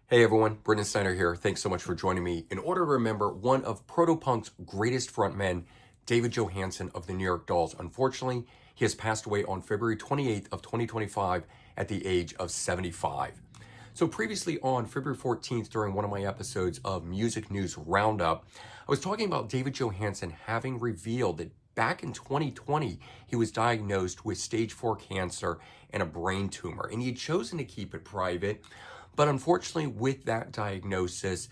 Hey everyone, Brendan Steiner here. Thanks so much for joining me. In order to remember one of Proto-Punk's greatest frontmen, David Johansen of the New York Dolls. Unfortunately, he has passed away on February 28th of 2025 at the age of 75. So previously on February 14th, during one of my episodes of Music News Roundup, I was talking about David Johansen having revealed that back in 2020, he was diagnosed with stage 4 cancer and a brain tumor, and he had chosen to keep it private. But unfortunately, with that diagnosis,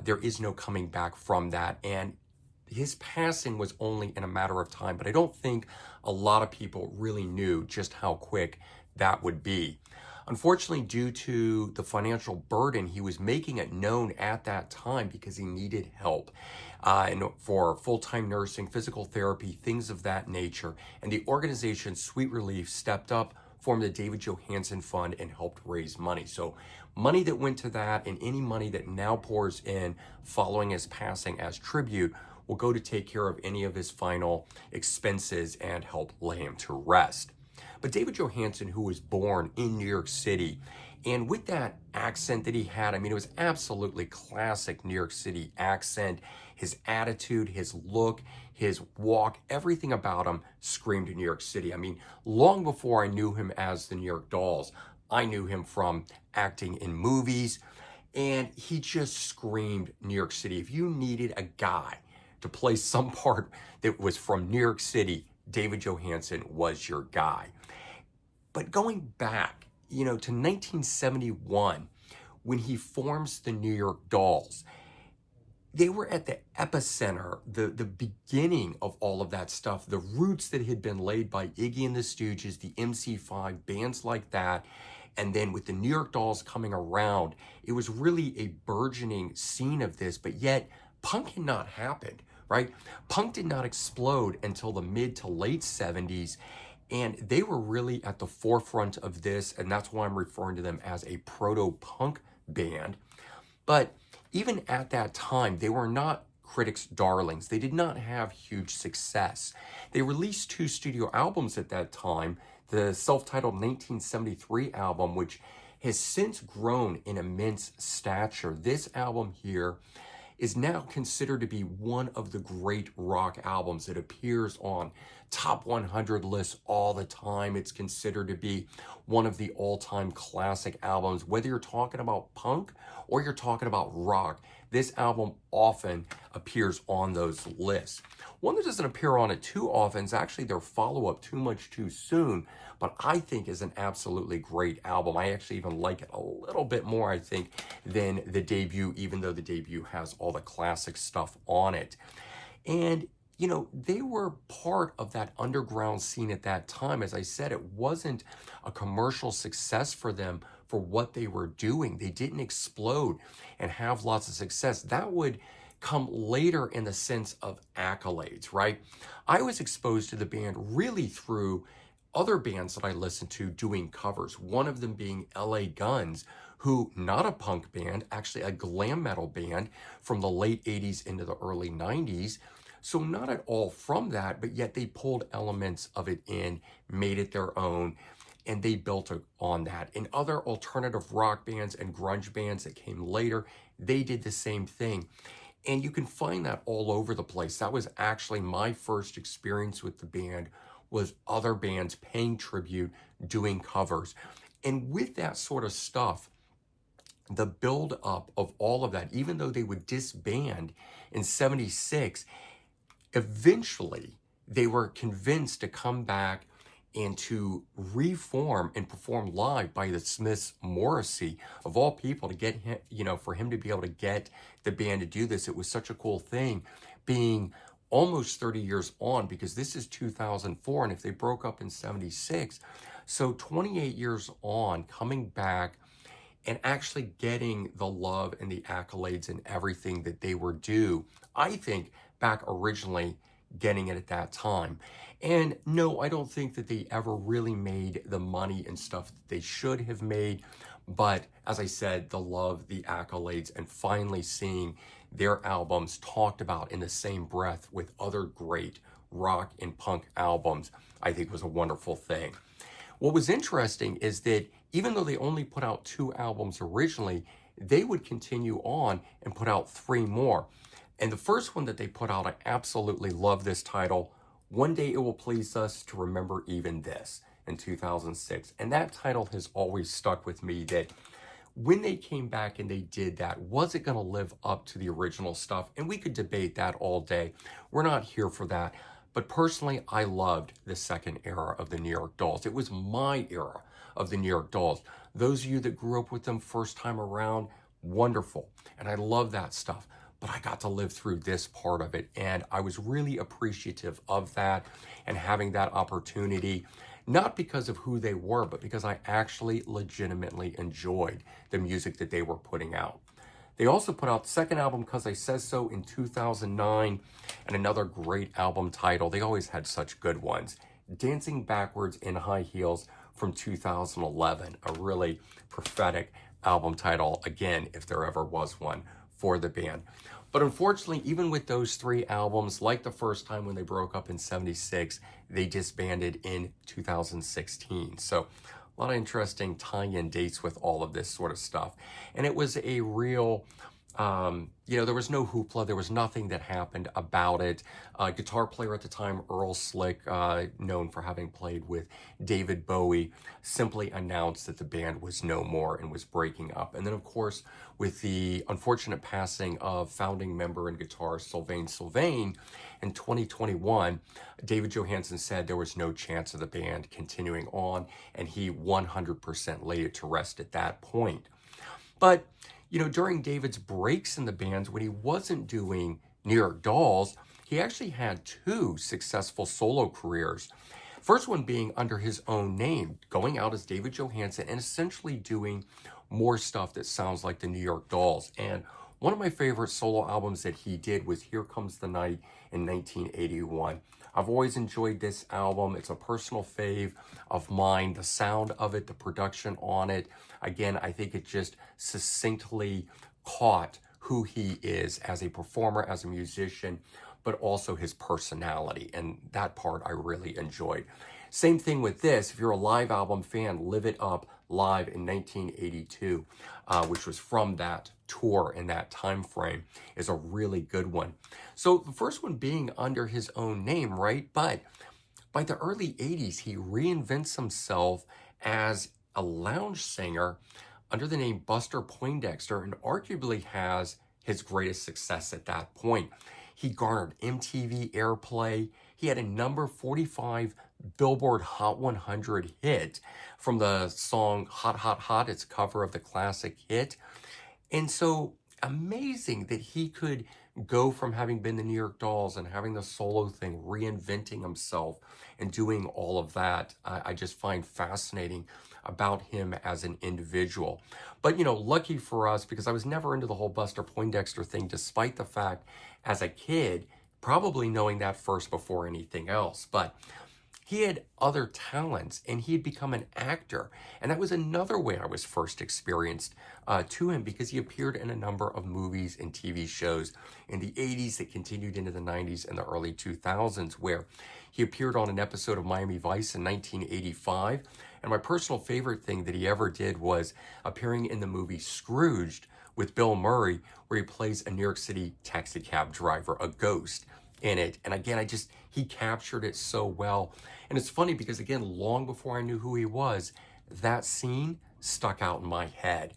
there is no coming back from that. And his passing was only in a matter of time, but I don't think a lot of people really knew just how quick that would be. Unfortunately, due to the financial burden, he was making it known at that time because he needed help and for full-time nursing, physical therapy, things of that nature. And the organization Sweet Relief stepped up, formed the David Johansen Fund, and helped raise money. So money that went to that and any money that now pours in following his passing as tribute will go to take care of any of his final expenses and help lay him to rest. But David Johansen, who was born in New York City, and with that accent that he had, I mean, it was absolutely classic New York City accent. His attitude, his look, his walk, everything about him screamed New York City. I mean, long before I knew him as the New York Dolls, I knew him from acting in movies, and he just screamed New York City. If you needed a guy to play some part that was from New York City, David Johansen was your guy. But going back, to 1971, when he forms the New York Dolls, they were at the epicenter, the beginning of all of that stuff, the roots that had been laid by Iggy and the Stooges, the MC5, bands like that. And then with the New York Dolls coming around, it was really a burgeoning scene of this, but yet punk had not happened, right? Punk did not explode until the mid to late 70s. And they were really at the forefront of this, and that's why I'm referring to them as a proto-punk band. But even at that time, they were not critics' darlings. They did not have huge success. They released 2 studio albums at that time, the self-titled 1973 album, which has since grown in immense stature. This album here is now considered to be one of the great rock albums. It appears on top 100 lists all the time. It's considered to be one of the all-time classic albums. Whether you're talking about punk or you're talking about rock, this album often appears on those lists. One that doesn't appear on it too often is actually their follow-up, Too Much Too Soon, but I think is an absolutely great album. I actually even like it a little bit more, I think, than the debut, even though the debut has all the classic stuff on it. And they were part of that underground scene at that time. As I said, it wasn't a commercial success for them for what they were doing. They didn't explode and have lots of success. That would come later in the sense of accolades, right? I was exposed to the band really through other bands that I listened to doing covers, one of them being LA Guns, who, not a punk band, actually a glam metal band from the late 80s into the early 90s. So not at all from that, but yet they pulled elements of it in, made it their own, and they built on that. And other alternative rock bands and grunge bands that came later, they did the same thing. And you can find that all over the place. That was actually my first experience with the band, was other bands paying tribute, doing covers. And with that sort of stuff, the build up of all of that, even though they would disband in 76, eventually they were convinced to come back and to reform and perform live by the Smiths Morrissey, of all people, to get him, for him to be able to get the band to do this. It was such a cool thing, being almost 30 years on, because this is 2004, and if they broke up in 76, so 28 years on, coming back and actually getting the love and the accolades and everything that they were due, I think, back originally getting it at that time. And no, I don't think that they ever really made the money and stuff that they should have made. But as I said, the love, the accolades, and finally seeing their albums talked about in the same breath with other great rock and punk albums, I think was a wonderful thing. What was interesting is that even though they only put out 2 albums originally, they would continue on and put out 3 more. And the first one that they put out, I absolutely love this title, One Day It Will Please Us to Remember Even This, in 2006. And that title has always stuck with me, that when they came back and they did that, was it going to live up to the original stuff? And we could debate that all day. We're not here for that. But personally, I loved the second era of the New York Dolls. It was my era of the New York Dolls. Those of you that grew up with them first time around, wonderful. And I love that stuff. But I got to live through this part of it. And I was really appreciative of that and having that opportunity, not because of who they were, but because I actually legitimately enjoyed the music that they were putting out. They also put out the second album, 'Cause I Says So, in 2009, and another great album title. They always had such good ones. Dancing Backwards in High Heels, from 2011, a really prophetic album title, again, if there ever was one for the band. But unfortunately, even with those 3 albums, like the first time when they broke up in 76, they disbanded in 2016. So a lot of interesting tie-in dates with all of this sort of stuff. And it was a real, there was no hoopla. There was nothing that happened about it. Guitar player at the time, Earl Slick, known for having played with David Bowie, simply announced that the band was no more and was breaking up. And then, of course, with the unfortunate passing of founding member and guitarist Sylvain in 2021, David Johansen said there was no chance of the band continuing on, and he 100% laid it to rest at that point. But during David's breaks in the bands, when he wasn't doing New York Dolls, he actually had 2 successful solo careers. First one being under his own name, going out as David Johansen and essentially doing more stuff that sounds like the New York Dolls. And one of my favorite solo albums that he did was Here Comes the Night in 1981. I've always enjoyed this album. It's a personal fave of mine. The sound of it, the production on it. Again, I think it just succinctly caught who he is as a performer, as a musician, but also his personality. And that part I really enjoyed. Same thing with this. If you're a live album fan, Live It Up live in 1982, which was from that tour in that time frame, is a really good one. So the first one being under his own name, right? But by the early 80s, he reinvents himself as a lounge singer under the name Buster Poindexter, and arguably has his greatest success at that point. He garnered MTV airplay. He had a number 45 Billboard Hot 100 hit from the song Hot, Hot, Hot. It's a cover of the classic hit. And so amazing that he could go from having been the New York Dolls and having the solo thing, reinventing himself and doing all of that. I just find fascinating about him as an individual. But, lucky for us, because I was never into the whole Buster Poindexter thing, despite the fact as a kid, probably knowing that first before anything else. But he had other talents, and he had become an actor. And that was another way I was first experienced to him, because he appeared in a number of movies and TV shows in the 80s that continued into the 90s and the early 2000s, where he appeared on an episode of Miami Vice in 1985. And my personal favorite thing that he ever did was appearing in the movie Scrooged with Bill Murray, where he plays a New York City taxi cab driver, a ghost in it. And again, he captured it so well. And it's funny because, again, long before I knew who he was, that scene stuck out in my head.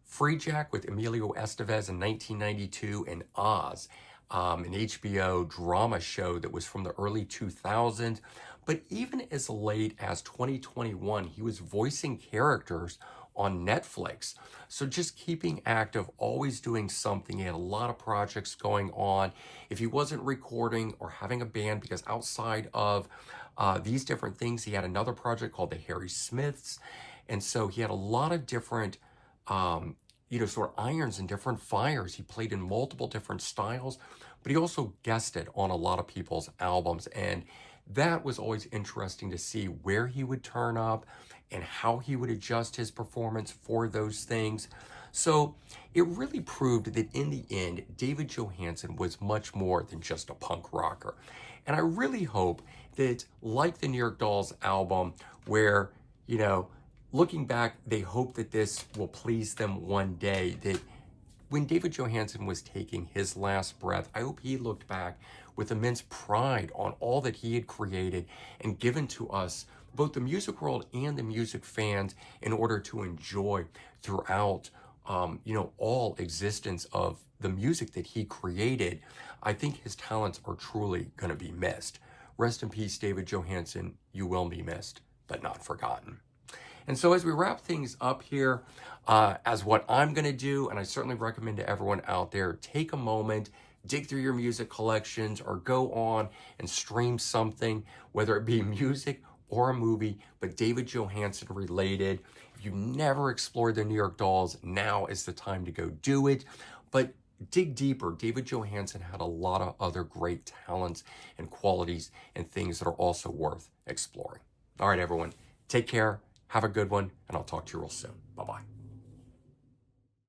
Free Jack with Emilio Estevez in 1992, and Oz, an HBO drama show that was from the early 2000s. But even as late as 2021, he was voicing characters on Netflix. So just keeping active, always doing something. He had a lot of projects going on. If he wasn't recording or having a band, because outside of these different things, he had another project called the Harry Smiths. And so he had a lot of different, sort of irons and different fires. He played in multiple different styles, but he also guested on a lot of people's albums. And that was always interesting to see where he would turn up and how he would adjust his performance for those things. So it really proved that in the end, David Johansen was much more than just a punk rocker. And I really hope that, like the New York Dolls album, where, looking back, they hope that this will please them one day, that when David Johansen was taking his last breath, I hope he looked back with immense pride on all that he had created and given to us, both the music world and the music fans, in order to enjoy throughout, all existence of the music that he created. I think his talents are truly going to be missed. Rest in peace, David Johansen. You will be missed, but not forgotten. And so as we wrap things up here, as what I'm going to do, and I certainly recommend to everyone out there, take a moment, dig through your music collections, or go on and stream something, whether it be music or a movie, but David Johansen related. If you never explored the New York Dolls, now is the time to go do it. But dig deeper. David Johansen had a lot of other great talents and qualities and things that are also worth exploring. All right, everyone, take care. Have a good one, and I'll talk to you real soon. Bye-bye.